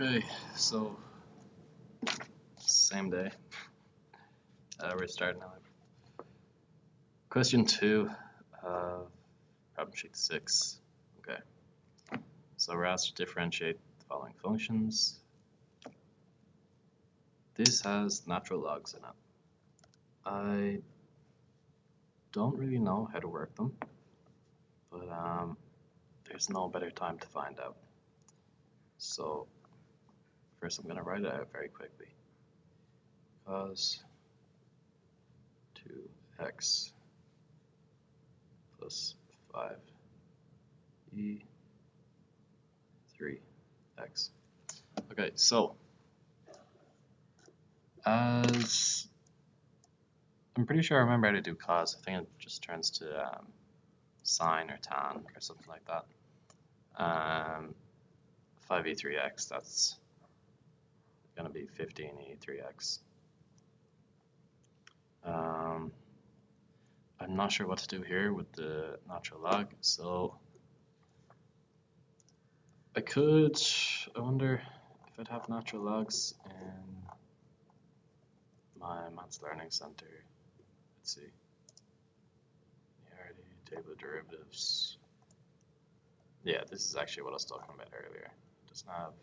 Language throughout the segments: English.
Okay, so same day. We're starting now. Question 2, problem sheet 6. Okay, so we're asked to differentiate the following functions. This has natural logs in it. I don't really know how to work them, but there's no better time to find out. So first I'm going to write it out very quickly. Cos 2x plus 5e 3x. Okay, so as I'm pretty sure I remember how to do cos. I think it just turns to sine or tan or something like that. 5e3x, that's going to be 15e3x. I'm not sure what to do here with the natural log, so I wonder if I'd have natural logs in my Maths Learning Center. Let's see. Linearity, table of derivatives. Yeah, this is actually what I was talking about earlier. It doesn't have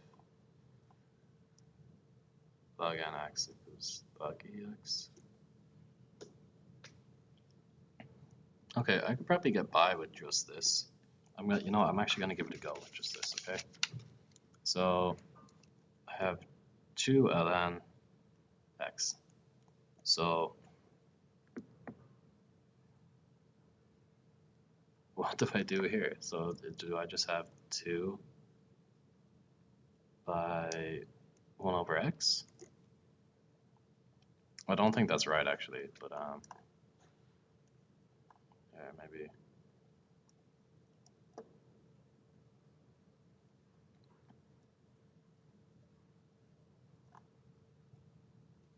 log nx equals log ex. Okay, I could probably get by with just this. I'm actually gonna give it a go with just this, okay? So I have 2 ln x. So what do I do here? So do I just have 2 by 1 over x? I don't think that's right actually, but yeah, maybe.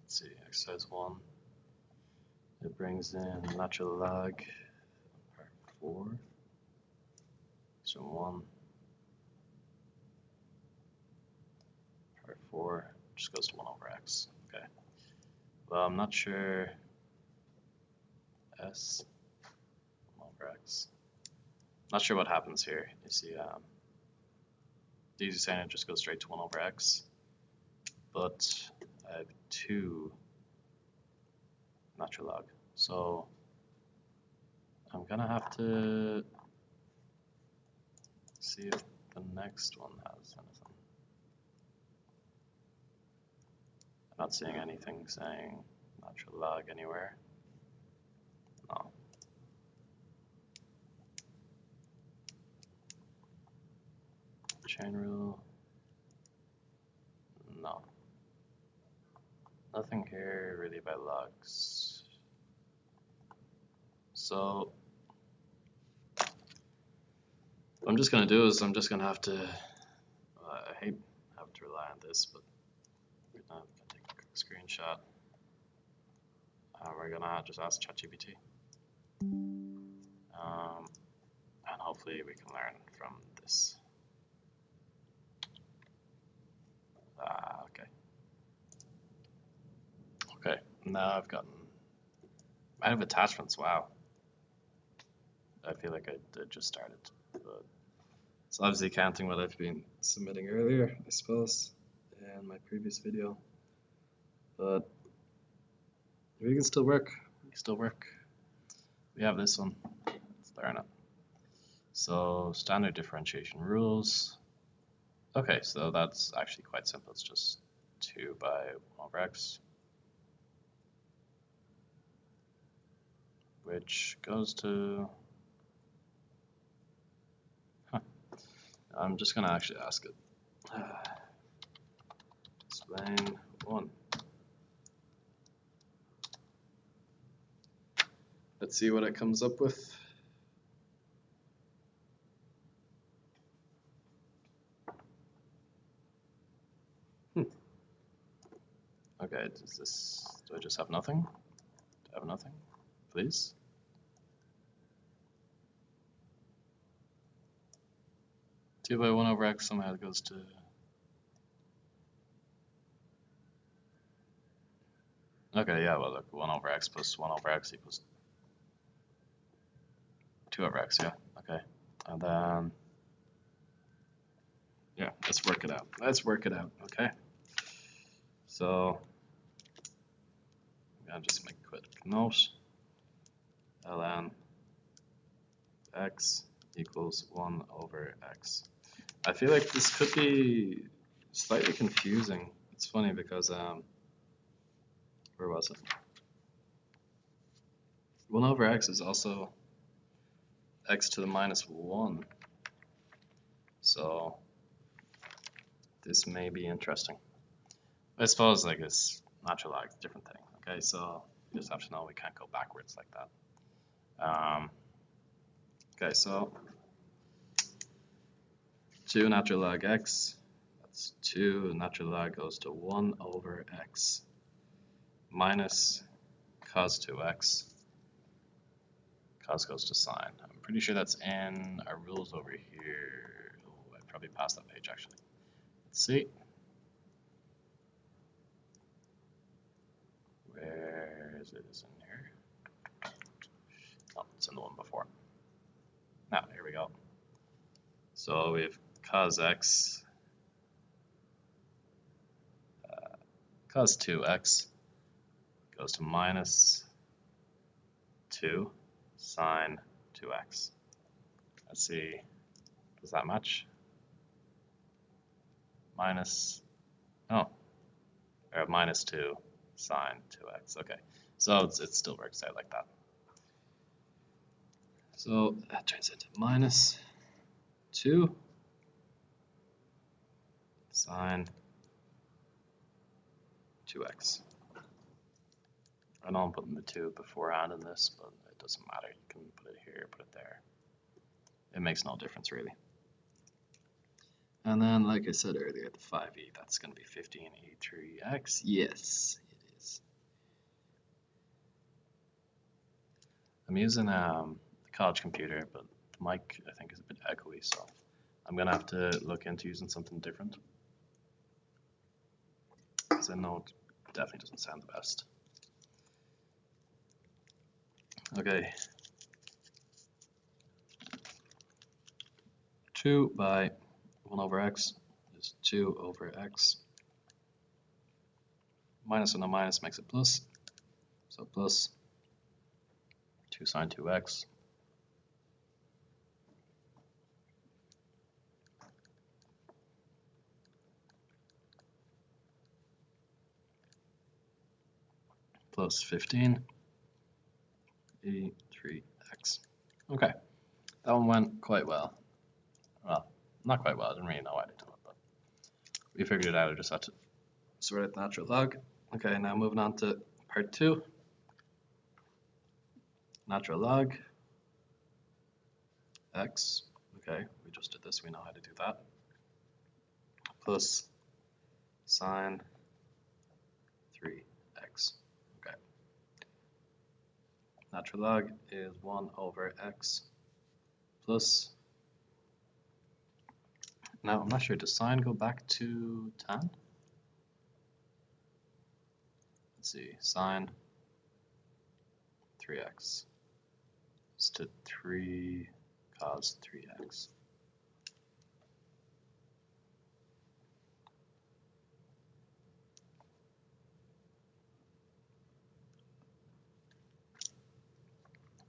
Let's see, exercise 1. It brings in natural log part 4. So 1 part 4 just goes to 1 over x. Okay. Well, I'm not sure. S 1 over x. Not sure what happens here. You see, the easy sign, it just goes straight to 1 over x. But I have 2 natural log. So I'm gonna have to see if the next one has anything. I'm not seeing anything saying natural log anywhere. No. Chain rule. No. Nothing here really about logs. So what I'm just gonna do is I'm just gonna have to, I hate having to rely on this, but we're gonna take a quick screenshot. We're gonna just ask ChatGPT. And hopefully we can learn from this. Okay. Okay, now I've gotten out of attachments. Wow. I feel like I just started, but it's obviously counting what I've been submitting earlier, I suppose, in my previous video. But we can still work. We have this one. Let's learn it. So standard differentiation rules. Okay, so that's actually quite simple. It's just 2 by 1 over x, which goes to, I'm just gonna actually ask it. Explain 1. Let's see what it comes up with. Okay, do I just have nothing? Do I have nothing? Please? Two by 1 over x somehow goes to Okay, yeah, well, look, 1 over x plus 1 over x equals 2 over x, yeah, okay. And then, yeah, let's work it out. Let's work it out, okay? So, I'm gonna just make a quick note. ln x equals 1 over x. I feel like this could be slightly confusing. It's funny because, where was it? 1 over x is also x to the minus 1. So this may be interesting. I suppose like it's natural log, different thing. Okay, so you just have to know we can't go backwards like that. Okay, so 2 natural log x, that's 2 natural log goes to 1 over x minus cos 2x. Cos goes to sine. I'm pretty sure that's in our rules over here. Oh, I probably passed that page actually. Let's see. Where is it? Is it in here? Oh, it's in the one before. Now, here we go. So we have cos x, cos 2x goes to minus 2 sine 2x. Let's see, does that match? Minus, oh, or minus 2 sine 2x. Okay, so it still works out like that. So that turns into minus 2 sine 2x. I know I'm putting the 2 beforehand in this, but it doesn't matter. You can put it here, put it there. It makes no difference really. And then, like I said earlier, the 5e, that's going to be 15e3x. Yes, it is. I'm using the college computer, but the mic, I think, is a bit echoey, so I'm going to have to look into using something different. Because I know it definitely doesn't sound the best. Okay. 2 by 1 over x is 2 over x. Minus and a minus makes it plus. So plus 2 sine 2x. Plus 15 e3x. Okay, that one went quite well. Well, not quite well. I didn't really know why I did it, but we figured it out. I just had to sort out the natural log. Okay, now moving on to part 2. Natural log x. Okay, we just did this. We know how to do that. Plus sine 3x. Okay. Natural log is 1 over x plus. Now, I'm not sure. Does sine go back to tan? Let's see. Sine 3x is to 3 cos 3x.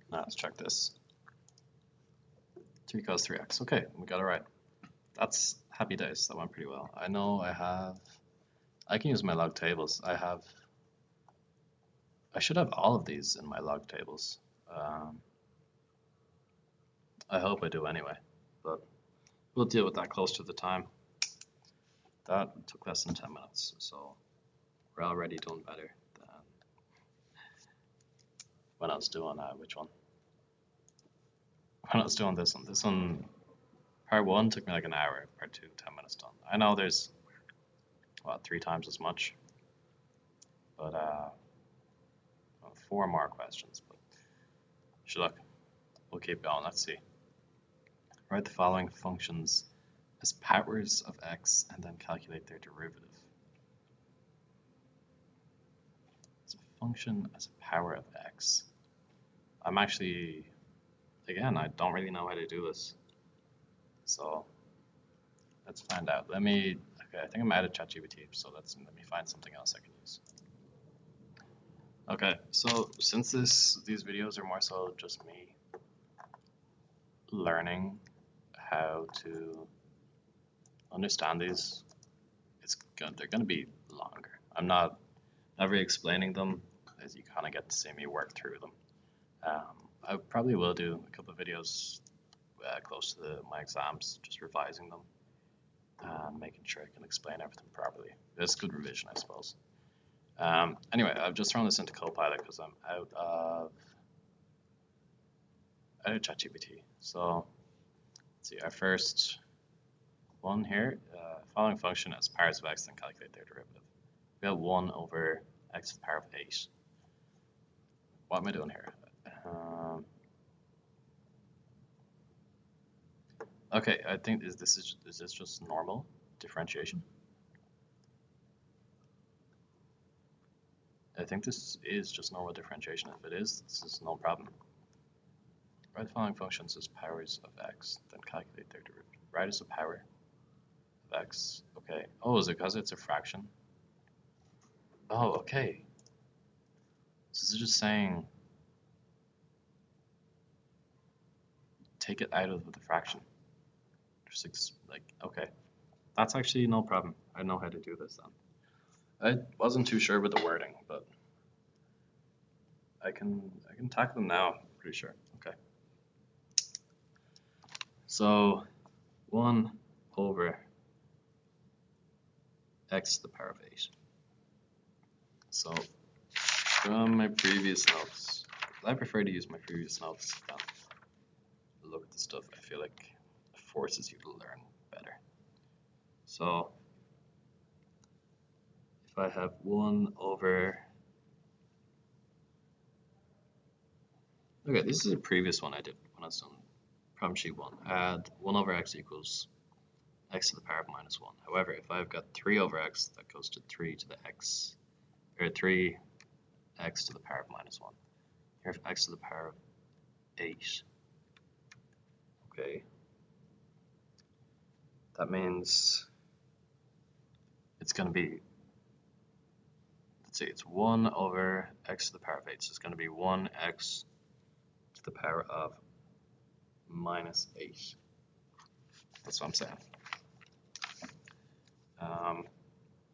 Now let's check this. 3 cos 3x. Okay, we got it right. That's happy days. That went pretty well. I know I can use my log tables. I should have all of these in my log tables. I hope I do anyway, but we'll deal with that close to the time. That took less than 10 minutes, so we're already doing better than when I was doing, which one? When I was doing this one. This one, part 1 took me like an hour, part 2, 10 minutes done. I know there's, what, 3 times as much, but 4 more questions, but look, we'll keep going. Let's see. Write the following functions as powers of x and then calculate their derivative. So function as a power of x. I'm actually, again, I don't really know how to do this. So let's find out. Okay, I think I'm out of ChatGPT, so let me find something else I can use. Okay, so since these videos are more so just me learning how to understand these, they're gonna be longer. I'm not ever explaining them, as you kind of get to see me work through them. I probably will do a couple of videos close to my exams, just revising them and making sure I can explain everything properly. It's good revision, I suppose. Anyway, I've just thrown this into Copilot because I'm out of ChatGPT. So let's see, our first one here, following function as powers of x, then calculate their derivative. We have 1 over x to the power of 8. What am I doing here? Okay, I think is this just normal differentiation? I think this is just normal differentiation. If it is, this is no problem. Write the following functions as powers of x, then calculate their derivative. Write as a power of x. Okay. Oh, is it because it's a fraction? Oh, okay. So this is just saying take it out of the fraction. Just like, okay. That's actually no problem. I know how to do this then. I wasn't too sure with the wording, but I can tackle them now, I'm pretty sure. Okay. So 1 over x to the power of 8. So from my previous notes, I prefer to use my previous notes than look at the stuff. I feel like it forces you to learn better. So if I have 1 over, okay, this is a previous one I did when I was on problem sheet 1. Add 1 over x equals x to the power of minus 1. However, if I've got 3 over x, that goes to 3 to the x, or 3x to the power of minus 1. Here, if x to the power of 8. Okay. That means it's going to be, let's see, it's 1 over x to the power of 8. So it's going to be 1x to the power of minus 8. That's what I'm saying.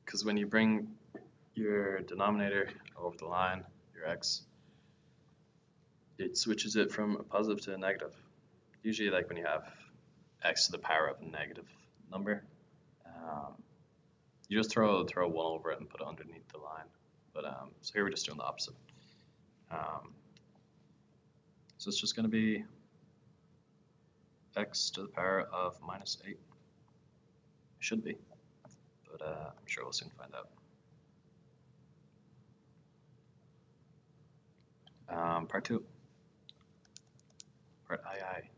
Because when you bring your denominator over the line, your x, it switches it from a positive to a negative. Usually like when you have x to the power of a negative number, you just throw 1 over it and put it underneath the line. But so here we're just doing the opposite. So it's just going to be x to the power of minus 8. It should be, but I'm sure we'll soon find out. Part 2. Part II.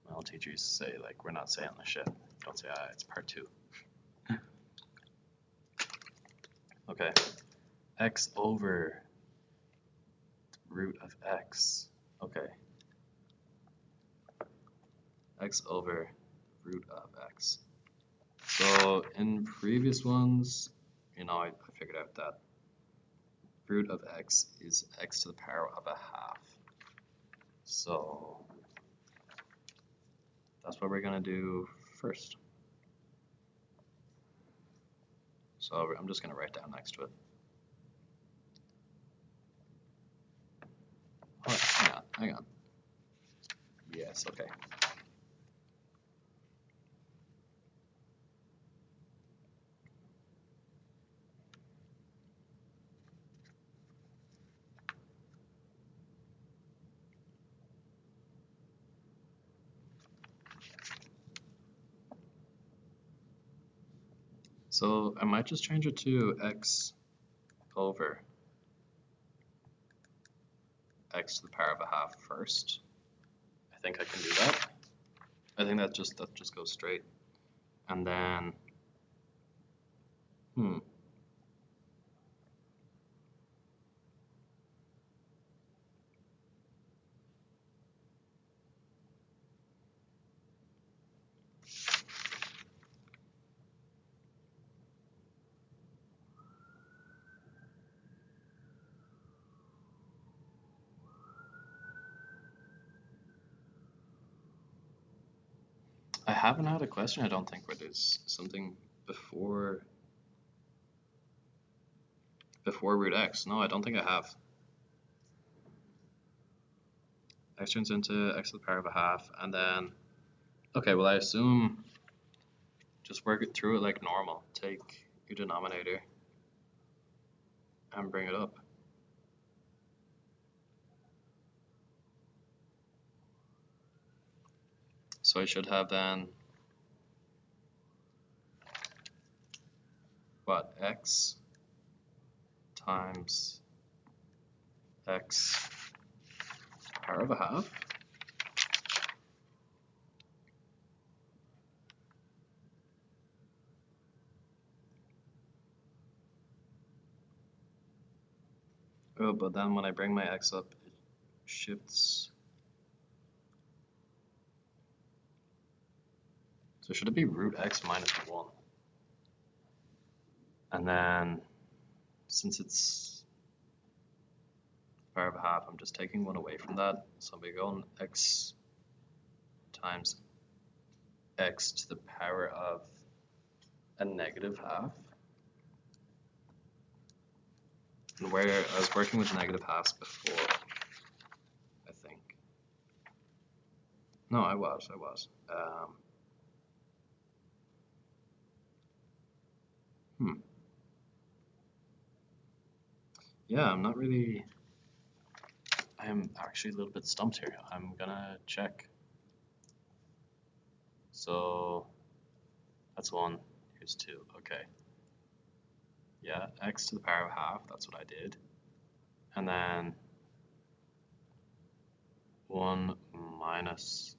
My old teacher used to say, like, we're not saying the shit. Don't say I, it's part 2. Okay. X over root of x. Okay. X over root of x. So in previous ones, you know, I figured out that root of x is x to the power of a half. So that's what we're going to do first. So I'm just going to write down next to it. Oh, hang on. Yes, okay. So I might just change it to x over x to the power of a half first. I think I can do that. I think that just goes straight. And then, I haven't had a question, I don't think, where there's something before root x. No, I don't think I have. X turns into x to the power of a half, and then, okay, well I assume just work it through it like normal. Take your denominator and bring it up. So I should have then, what, x times x power of a half? Oh, but then when I bring my x up, it shifts. So should it be root x minus 1? And then, since it's power of a half, I'm just taking 1 away from that. So we go on x times x to the power of a negative half. And where I was working with negative halves before, I think. No, I was. Yeah, I'm not really. I'm actually a little bit stumped here. I'm gonna check. So that's 1. Here's 2. Okay. Yeah, x to the power of a half. That's what I did. And then 1 minus.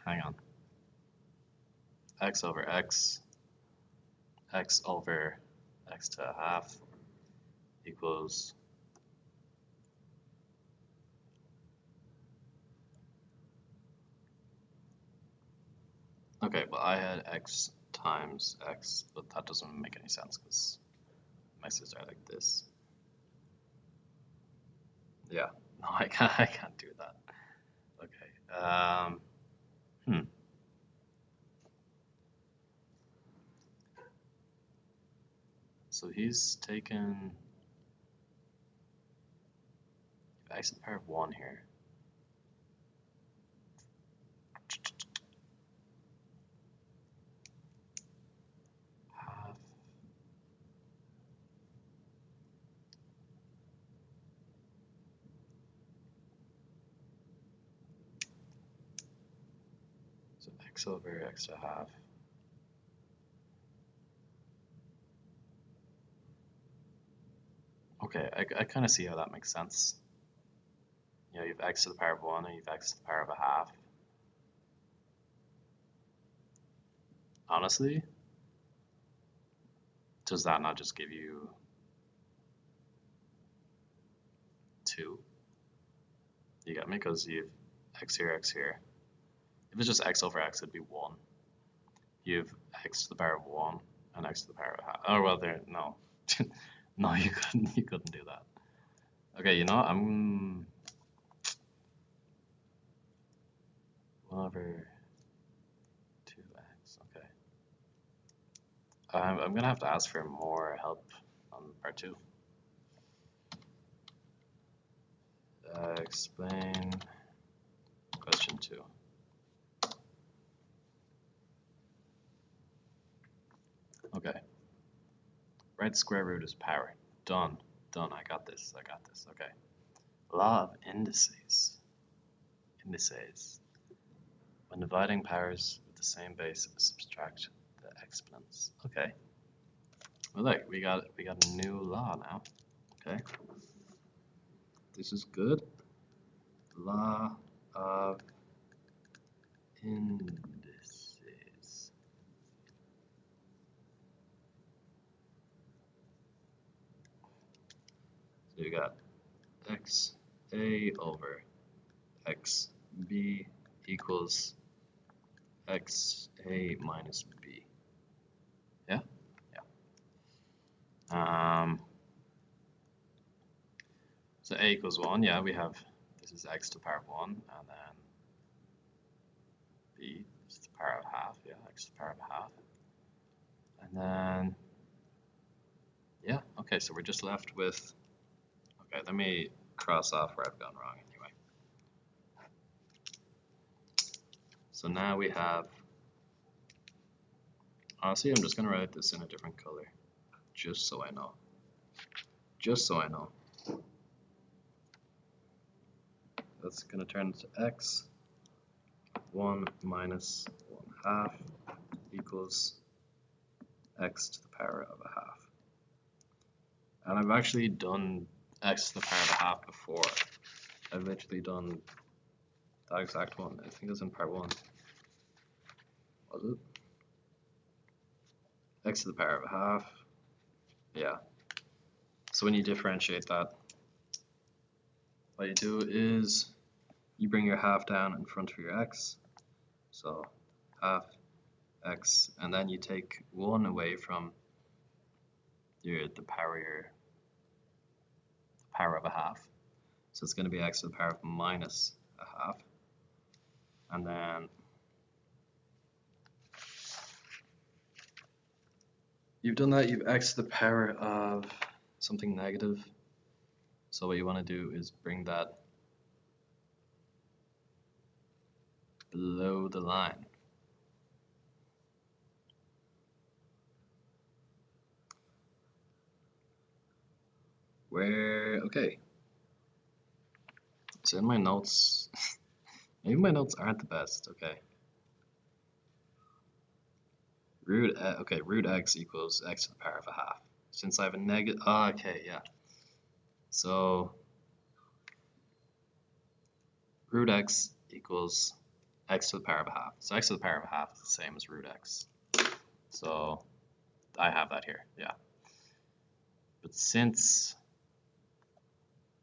Hang on. X over x. X over x to a half equals. Okay, well I had x times x, but that doesn't make any sense because my scissors are like this. Yeah, no, I can't do that. Okay. So he's taken x to the power of 1 here. Half. So x over x to a half. Okay, I kind of see how that makes sense. You know, you have x to the power of 1 and you have x to the power of a half. Honestly, does that not just give you 2? You got me? Because you have x here, x here. If it's just x over x, it'd be 1. You have x to the power of 1 and x to the power of a half. Oh, well, there, no. No, you couldn't do that. Okay, you know what? I'm 1 over 2x. Okay. I'm gonna have to ask for more help on part 2. Explain question 2. Okay. Right square root is power. Done. I got this. Okay. Law of indices. When dividing powers with the same base, subtract the exponents. Okay. Well, look, we got a new law now. Okay. This is good. Law of indices. So you got XA over XB equals XA minus B. Yeah? Yeah. So So a equals 1, yeah, we have, this is x to the power of 1, and then b is to the power of half, yeah, x to the power of half. And then, yeah, okay, so we're just left with, okay, let me cross off where I've gone wrong anyway. So now we have, honestly, I'm just going to write this in a different color, just so I know. Just so I know. That's going to turn into x, 1 minus 1/2 equals x to the power of a half. And I've actually done x to the power of a half before. I've literally done that exact one. I think it was in part 1. Was it? X to the power of a half. Yeah. So when you differentiate that, what you do is you bring your half down in front of your x. So half x, and then you take 1 away from the power of a half. So it's going to be x to the power of minus a half. And then you've done that, you've x to the power of something negative. So what you want to do is bring that below the line. Okay. So in my notes, maybe my notes aren't the best, okay. Root x equals x to the power of a half. Since I have a negative, okay, yeah. So root x equals x to the power of a half. So x to the power of a half is the same as root x. So I have that here, yeah. But since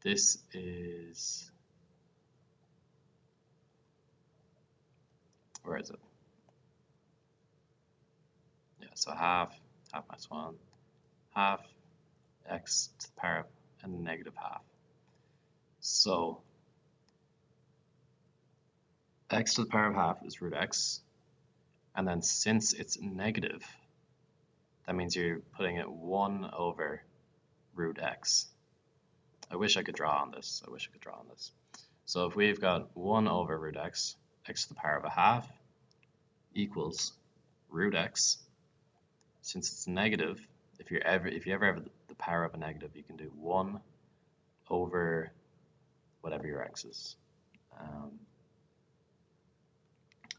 this is, where is it? Yeah, so half minus 1, half x to the power of a negative half. So x to the power of half is root x, and then since it's negative, that means you're putting it 1 over root x. I wish I could draw on this. So if we've got 1 over root x, x to the power of a half equals root x. Since it's negative, if you ever have the power of a negative, you can do 1 over whatever your x is.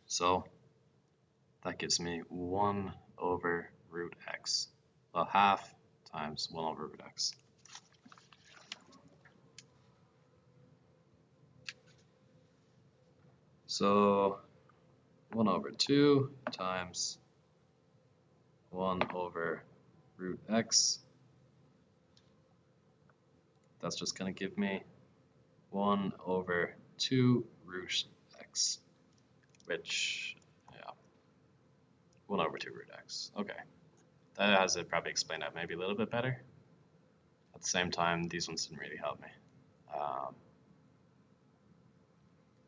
So that gives me 1 over root x. Well, half times 1 over root x. So 1 over 2 times 1 over root x. That's just going to give me 1 over 2 root x, which, yeah, 1 over 2 root x. Okay, that has to probably explain that maybe a little bit better. At the same time, these ones didn't really help me.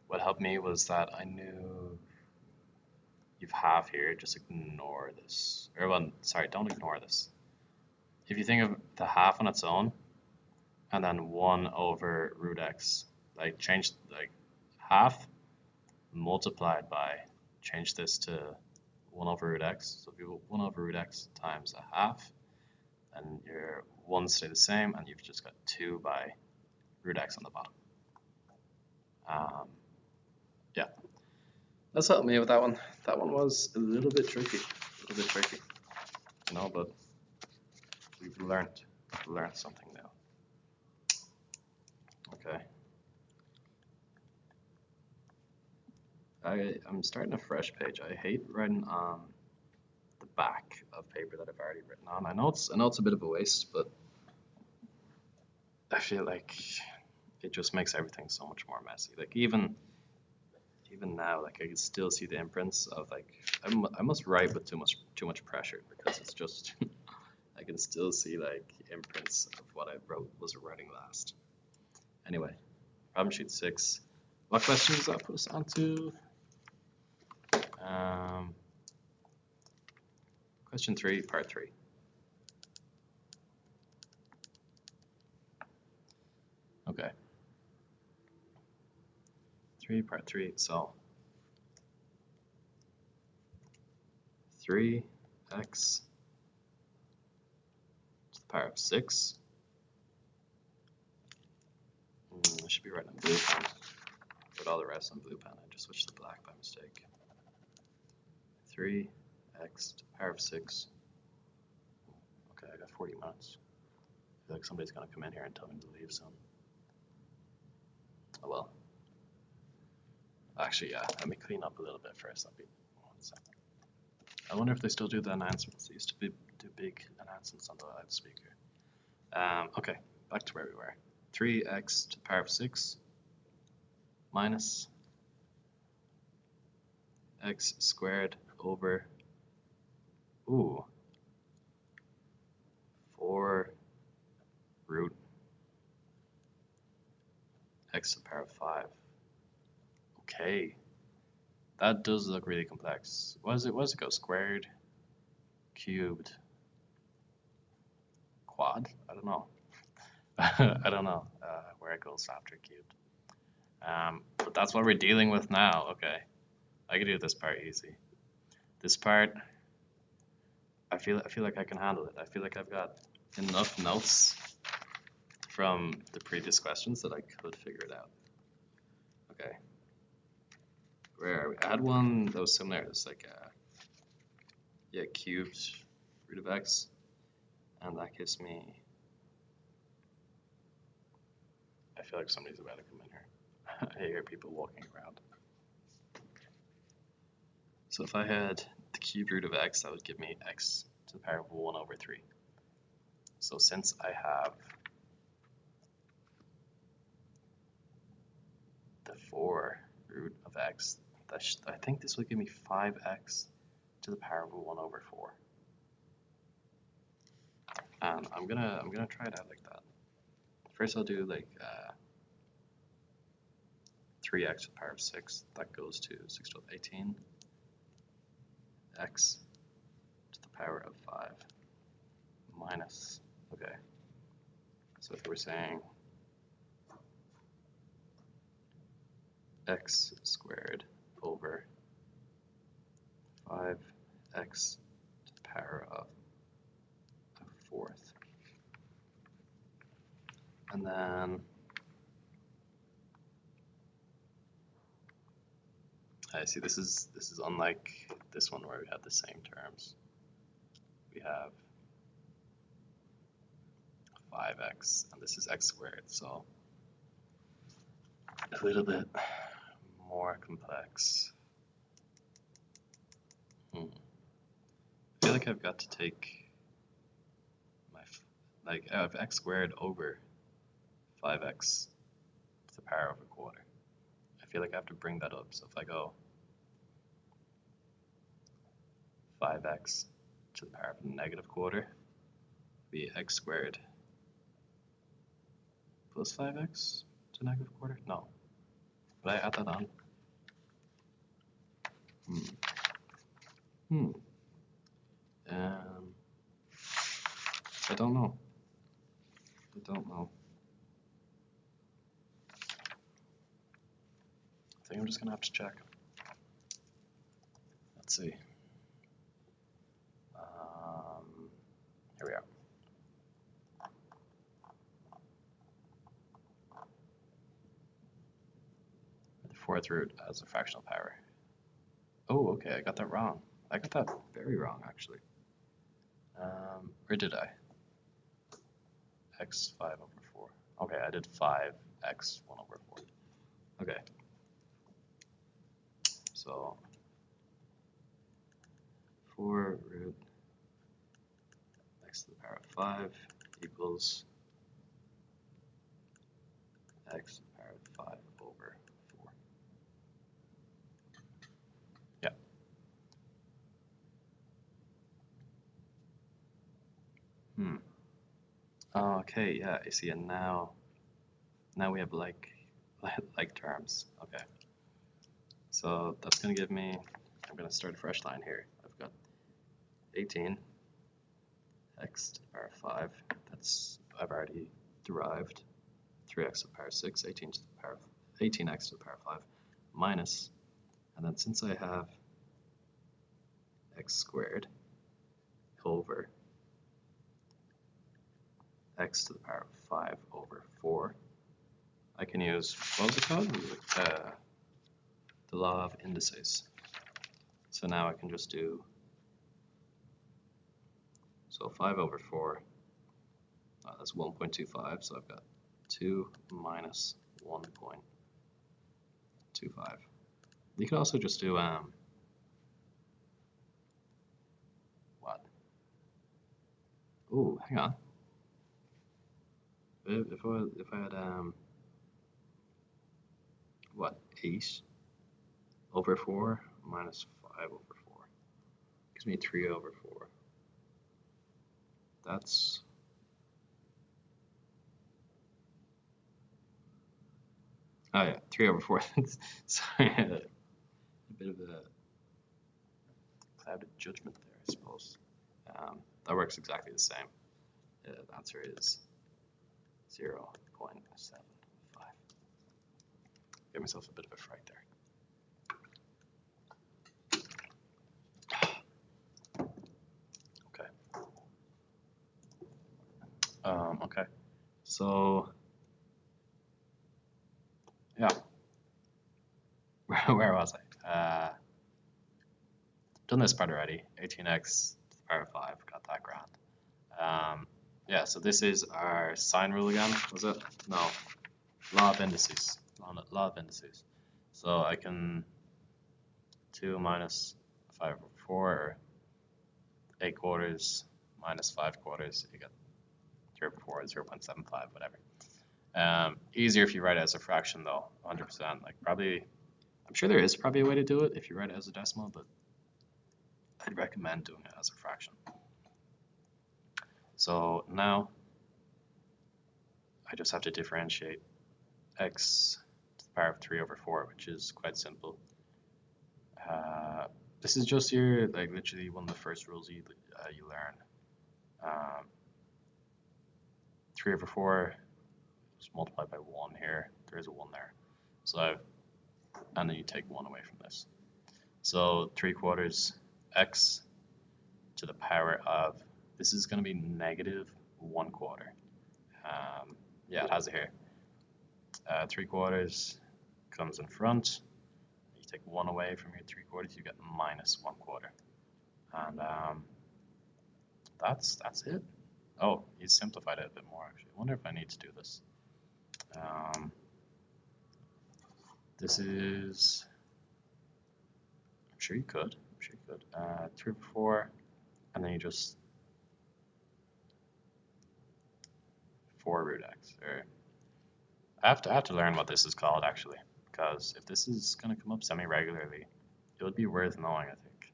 What helped me was that I knew you've half here, just ignore this. Or, well, sorry, don't ignore this. If you think of the half on its own, and then 1 over root x, like change like half multiplied by, change this to 1 over root x. So if you 1 over root x times a half, and your 1's stay the same, and you've just got 2 by root x on the bottom. Yeah, that's helped me with that one. That one was a little bit tricky, you know, but we've learned something new. Okay. I'm starting a fresh page. I hate writing on the back of paper that I've already written on. I know it's a bit of a waste, but I feel like it just makes everything so much more messy. Like even now, like I can still see the imprints of like I must write with too much pressure, because it's just I can still see like imprints of what I was writing last. Anyway, problem sheet 6. What question does that put us on to? Question 3, part 3. Okay. 3, part 3. So 3x to the power of 6. I should be writing in blue pen. Put all the rest on blue pen. I just switched to black by mistake. 3x to the power of 6. Okay, I got 40 minutes. I feel like somebody's going to come in here and tell me to leave soon. Oh well. Actually, yeah, let me clean up a little bit first. That'll be 1 second. I wonder if they still do the announcements. They used to do big announcements on the loudspeaker. Okay, back to where we were. 3x to the power of 6 minus x squared over 4 root x to the power of 5. Okay, that does look really complex. What does it go? Squared, cubed, quad? I don't know. I don't know where it goes after cubed. But that's what we're dealing with now. Okay, I can do this part easy. This part, I feel like I can handle it. I feel like I've got enough notes from the previous questions that I could figure it out. Okay, where are we? I had one that was similar. It's like cubed root of x, and that gives me. I feel like somebody's about to come in here. I hear people walking around. So if I had the cubed root of x, that would give me x to the power of 1 over 3. So since I have the 4 root of x, I think this would give me 5x to the power of 1 over 4. And I'm gonna try it out like that. First I'll do like 3x to the power of 6. That goes to 6 to 18. X to the power of 5 minus, okay. So if we're saying x squared over 5x to the power of a 4th. And then I see this is unlike this one where we had the same terms. We have 5x and this is x squared, so a little bit more complex. I feel like I've got to take I have x squared over 5x to the power of a quarter. I feel like I have to bring that up. So if I go 5x to the power of a negative quarter, be x squared plus 5x to negative quarter? No. But I add that on. I don't know. I think I'm just gonna have to check. Let's see. Here we are. The 4th root as a fractional power. Oh, okay, I got that wrong. I got that very wrong, actually. Or did I? X 5 over 4. Okay, I did 5x 1 over 4. Okay. So 4 root x to the power of 5 equals x to the power of 5 over 4. Yeah. Okay, yeah, I see. And now Now we have like terms. Okay. So that's going to give me, I'm going to start a fresh line here. I've got 18 x to the power 5. That's, I've already derived 3x to the power 6, 18 to the power 18x to the power 5 minus, and then since I have x squared over x to the power 5 over 4, I can use, what was it called? The law of indices. So now I can just do, so 5 over 4, that's 1.25, so I've got 2 minus 1.25. You could also just do, what? Ooh, hang on. If I had, what, 8 over 4 minus 5 over 4 gives me 3 over 4. That's, oh yeah, 3 over 4. Sorry, a bit of a clouded judgment there, I suppose. That works exactly the same. The answer is 0.75. Give myself a bit of a fright there. Okay, so yeah, where was I? Done this part already. 18x to the power 5, got that grand. Yeah, so this is our sine rule again, was it? No, law of indices. Law of indices. So I can 2 minus 5 over 4, or 8 quarters minus 5 quarters, you get 3 over 4, 0.75, whatever. Easier if you write it as a fraction though, 100%. Like probably, I'm sure there is probably a way to do it if you write it as a decimal, but I'd recommend doing it as a fraction. So now I just have to differentiate x to the power of 3 over 4, which is quite simple. This is just your, like literally one of the first rules you learn. 3 over 4 is multiplied by 1 here. There is a 1 there. So and then you take 1 away from this. So 3 quarters x to the power of, this is going to be negative 1 quarter. Yeah, it has it here. 3 quarters comes in front. You take 1 away from your 3 quarters, you get minus 1 quarter. And that's it. Oh, you simplified it a bit more actually. I wonder if I need to do this. This is, I'm sure you could. 3 over 4, and then you just 4 root x. Or I have to learn what this is called actually, because if this is going to come up semi-regularly, it would be worth knowing, I think.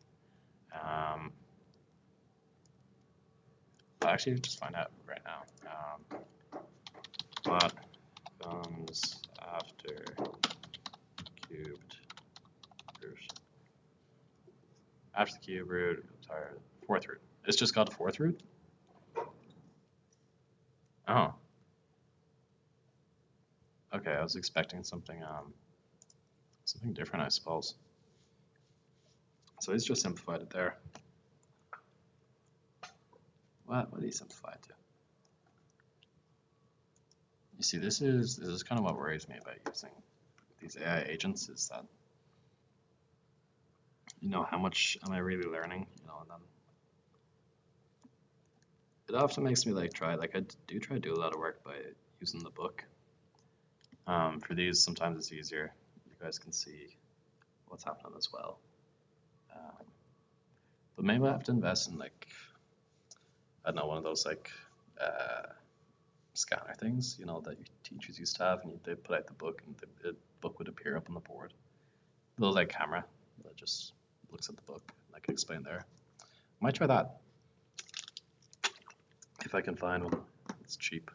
I'll actually just find out right now. What comes after cubed root? After the cube root, sorry, fourth root. It's just called a fourth root? Oh. Okay, I was expecting something something different, I suppose. So he's just simplified it there. What did he simplify it to? You see, this is kind of what worries me about using these AI agents, is that, you know, how much am I really learning? You know, and then it often makes me like try, like I do try to do a lot of work by using the book. For these, sometimes it's easier. You guys can see what's happening as well. But maybe I have to invest in like, I don't know, one of those like scanner things, you know, that your teachers used to have, and they put out the book, and the book would appear up on the board. A little like camera that just looks at the book, and I can explain there. I might try that if I can find one. It's cheap.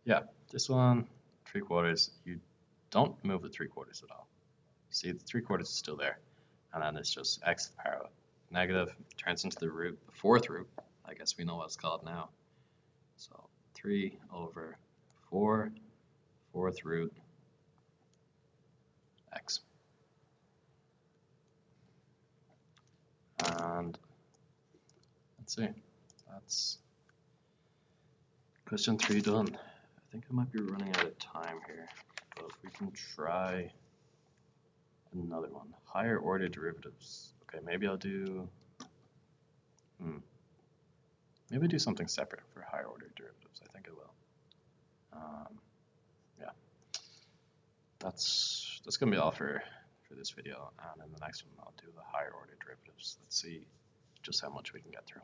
Yeah, this one, 3/4, you don't move the 3/4 at all. See, the 3/4 is still there. And then it's just x to the power of negative, turns into the root, the fourth root. I guess we know what it's called now. So 3/4, fourth root, x. And let's see, that's question 3 done. I think I might be running out of time here, but we can try another one. Higher order derivatives. Okay, maybe I'll do, maybe do something separate for higher order derivatives. I think I will. Yeah, that's gonna be all for this video, and in the next one I'll do the higher order derivatives. Let's see just how much we can get through.